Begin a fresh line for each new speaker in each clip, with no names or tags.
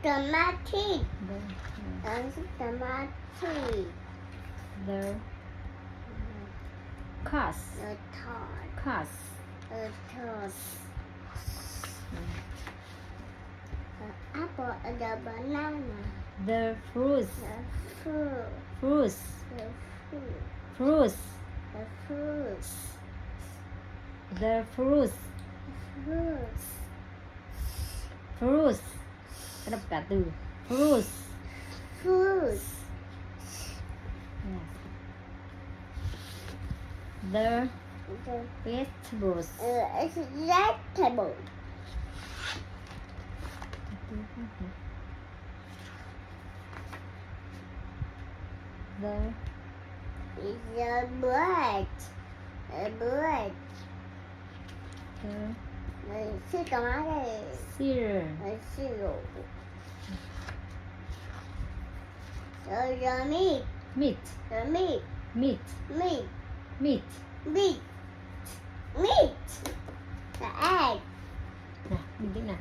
Systematic.
The
Systematic.
cars.
The toy.
Cars.
The toys. The apple and the banana.
The fruits.
The fruit.
Fruits.
The fruit.
Fruits.
The fruits.
The fruits.
Fruits.
Fruits. Đọc cả từ fruits.
Fruits.
Yes. The
The
vegetables.
it's vegetable.
The
It's a bread. A bread.
the
Systematic.
cereal.
A cereal. The meat.
Meat.
The meat.
Meat.
Meat.
Meat.
Meat. Meat. The egg.
Nào, bình tĩnh nào.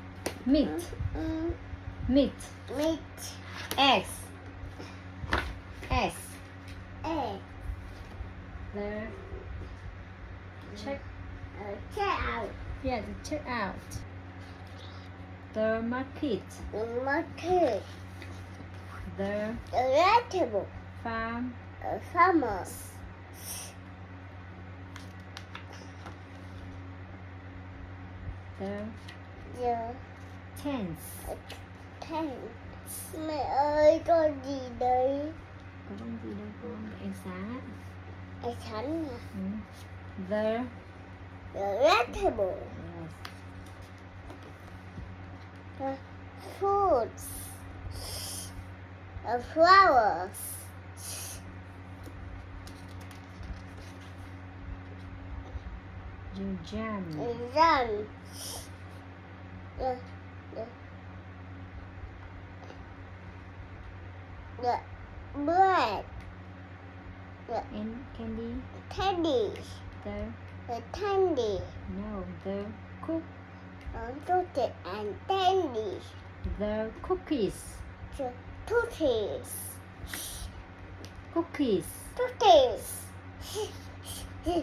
Meat.
Mm,
Meat.
meat.
Eggs. Eggs.
Egg.
The check.
Check out.
Yeah, the check out. The market.
The market.
The
The vegetable.
farm.
The farmers.
The
The
tents.
tents. Mẹ ơi, con gì đấy?
Có con gì đâu con? Ánh sáng.
Ai sẵn nè.
Ừ. The
The vegetable.
yes.
The fruits. The flowers.
The jam.
The sun. The the bread.
And candy.
Candies.
The
The candy.
no. The cook.
Chocolate and candies.
The cookies.
The cookies.
Cookies.
Cookies.
Nói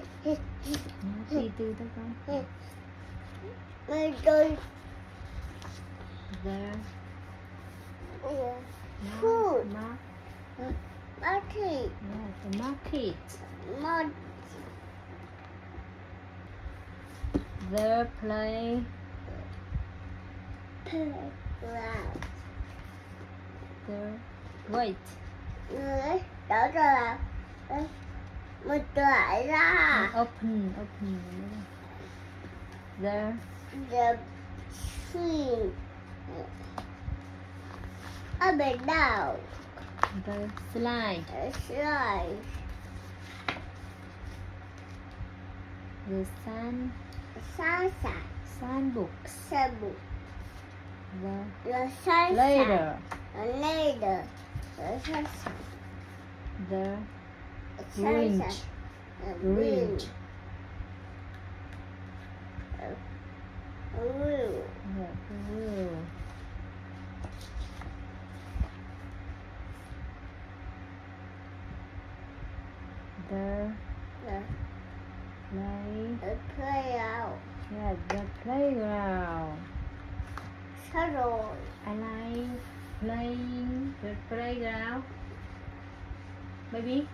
từ từ thôi con.
Mày tôi
The
food.
Yeah,
Market.
the market.
Mod.
The play.
Wow.
The wait.
Người đó là một loại ra.
Open. The
The tree. Up and down.
the slide.
Slide.
The
Salsa.
sun books.
Sabu.
The
The salsa.
later.
The later. The salsa.
The
Salsa.
Orange.
The
Orange.
Blue.
Yeah, blue. The
The play out.
yeah, the playground.
Shuttle.
I like playing the playground. Baby?